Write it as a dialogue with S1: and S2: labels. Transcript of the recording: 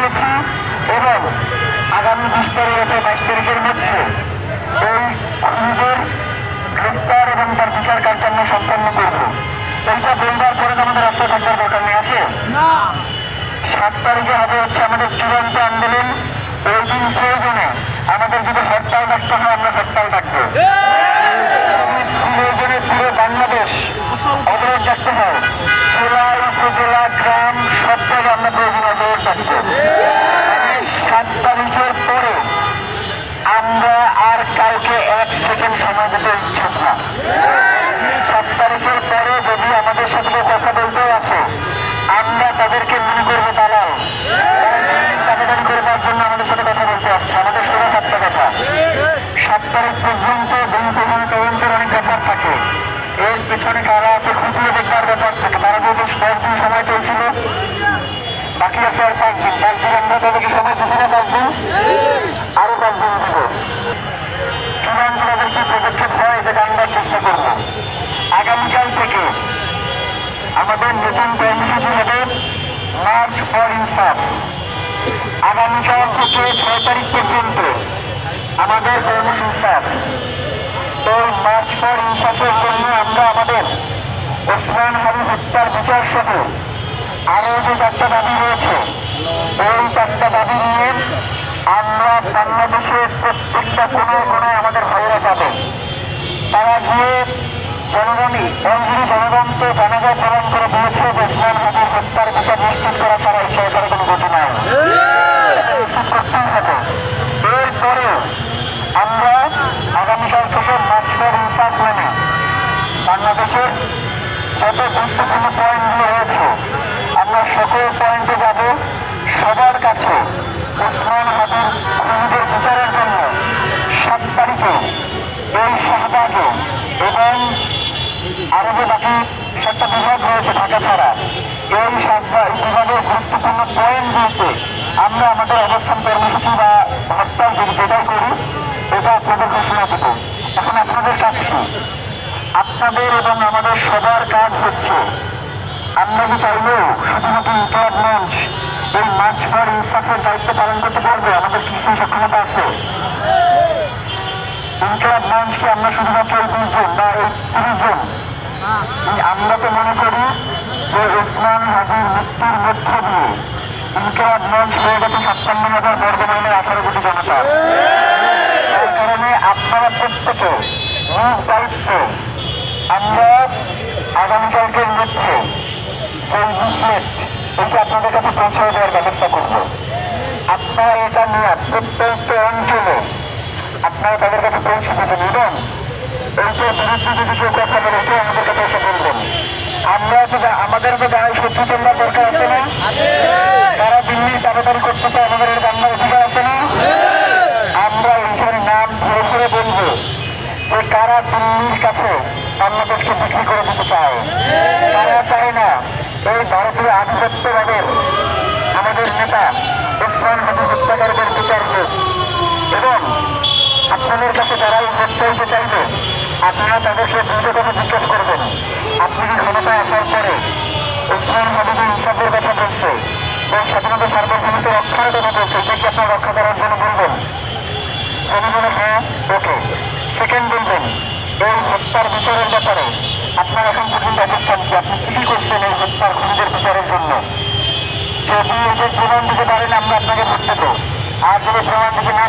S1: দিয়েছি এবং আগামী 20 তারিখ অথবা 22 তারিখের মধ্যে এই খুনিদের গ্রেপ্তার এবং তার বিচার কার্য আমরা সম্পন্ন করব। এইটা বলবার পরে আমাদের রাস্তায় থাকবার দরকার নেই আছে। 7 তারিখে হবে হচ্ছে আমাদের চূড়ান্ত আন্দোলন। ওই দিন প্রয়োজনে আমাদের যদি হরতাল ডাকতে হয় আমরা হরতাল ডাকবো। প্রয়োজনে পুরো বাংলাদেশ অবরোধ ডাকতে হয়, জেলা উপজেলা গ্রাম সব জায়গায় আমরা প্রয়োজনে অবরোধ ডাকবো। 7 তারিখের পরে আমরা আর কাউকে 1 সেকেন্ড সময় দিতে ইচ্ছুক না। 7 তারিখের পরে যদি আমাদের সাথে কথা বলতেও আছে আমরা তাদেরকে মনে করবো দালাল, দাবিদারি করবার জন্য আমাদের সাথে কথা বলতে আসছে। আমাদের সোজা 7টা কথা। 7 তারিখ পর্যন্ত তদন্তের অনেক ব্যাপার থাকে, এর পেছনে কারা আছে খুঁটিয়ে দেখবার ব্যাপার থাকে। তারা যদি 10 দিন সময় চলছিল, বাকি আছে আর 5 দিন। 5 দিন আমরা তাদেরকে সময় দিচ্ছি না, 5 দিন আরো 5 দিন দিব। চূড়ান্ত তাদের কি পদক্ষেপ হয় এটা জানবার চেষ্টা করবো। আগামীকাল থেকে আমাদের নতুন কর্মসূচি হবে মার্চ ফর ইনসাফ। আগামীকাল থেকে 6 তারিখ পর্যন্ত আমাদের কর্মসূচি। এই মার্চ ফর ইনসাফের জন্য আমরা আমাদের ওসমান হাদি হত্যার বিচার সহ আরো যে 4টা দাবি রয়েছে, এই 4টা দাবি নিয়ে আমরা বাংলাদেশের প্রত্যেকটা কোনায় কোনায় আমাদের ভাইয়েরা যাবে। তারা গিয়ে জনগণই অলরেডি জনগণকে জানাজা প্রদান করে দিয়েছে যে ওসমান হাদির হত্যার বিচার নিশ্চিত করা ছাড়া এই সরকারের কোনো গতি নাই, নিশ্চিত করতেই হবে। এরপরে আমরা আগামীকাল থেকে মার্চ ফর ইনসাফ মানে বাংলাদেশের যত গুরুত্বপূর্ণ পয়েন্টগুলো রয়েছে আমরা সকল পয়েন্টে যাব। সবার কাছে ওসমান হাদির খুনিদের বিচারের জন্য 7 তারিখে এই শাহবাগে এবং আরো যে বাকি 7টা বিভাগ রয়েছে ঢাকা ছাড়া, এই বিভাগের গুরুত্বপূর্ণ পয়েন্টগুলোতে আমরা আমাদের অবস্থান কর্মসূচি বা হরতাল যেটাই করি এটা আপনাদের ঘোষণা দেব। এখন আপনাদের কাজ কি? আপনাদের এবং আমাদের সবার কাজ হচ্ছে আমরা কি চাইলেও শুধুমাত্র ইনকিলাব মঞ্চ এই মার্চ ফর ইনসাফের দায়িত্ব পালন করতে পারবে? আমাদের কি সেই সক্ষমতা আছে? ইনকিলাব মঞ্চকে আমরা শুধুমাত্র এই 20 জন বা এই 30 জন, আমরা তো মনে করি যে ওসমান হাদির মৃত্যুর মধ্য দিয়ে ইনকিলাব মঞ্চ হয়ে গেছে 57,000 বর্গমাইলের 18 কোটি জনতা। তার কারণে আপনারা প্রত্যেকে নিজ দায়িত্ব আমরা আগামীকালকের মধ্যে যে লিফলেট এটা আপনাদের কাছে পৌঁছে দেওয়ার ব্যবস্থা করব। আপনারা এটা নিয়ে প্রত্যেকটা অঞ্চলে আপনারা তাদের কাছে পৌঁছে দেবেন এবং এইটার বিরুদ্ধে যদি কেউ কথা বলে এটাও আমাদের কাছে এসে বলবেন। আমরা আমাদের যে গায়ে শত্রু চেম্বার দরকার আছে না, তারা দিল্লি তাড়াতাড়ি করতে চায়, আমাদের এর বাংলার অধিকার আছে না। আমরা এইখানে নাম ধরে ধরে বলবো যে কারা দিল্লির কাছে বাংলাদেশকে বিক্রি করে দিতে চায়। তারা চায় না এই ভারতীয় আধিপত্যবাদের আমাদের নেতা ওসমান হাদি হত্যাকারীদের বিচার হোক। এবং আপনাদের কাছে যারা এই ভোট চাইতে চাইবে আপনারা তাদেরকে দুটো কথা জিজ্ঞেস করবেন, আপনি কি ক্ষমতায় আসার পরে ওসমান হাদি যে ইনসাফের কথা বলছে, এই স্বাধীনতা সার্বভৌমত্ব রক্ষার কথা বলছে, এটা কি আপনার রক্ষা করার জন্য বলবেন? যদি বলে হ্যাঁ ওকে। সেকেন্ড বলবেন এই হত্যার বিচারের ব্যাপারে আপনার এখন পর্যন্ত অবস্থান কি, আপনি কি করছেন এই হত্যার খুনিদের বিচারের জন্য? যদি এদের প্রমাণ দিতে পারেন আমরা আপনাকে ভোট দেবো, আর যদি প্রমাণ দিতে না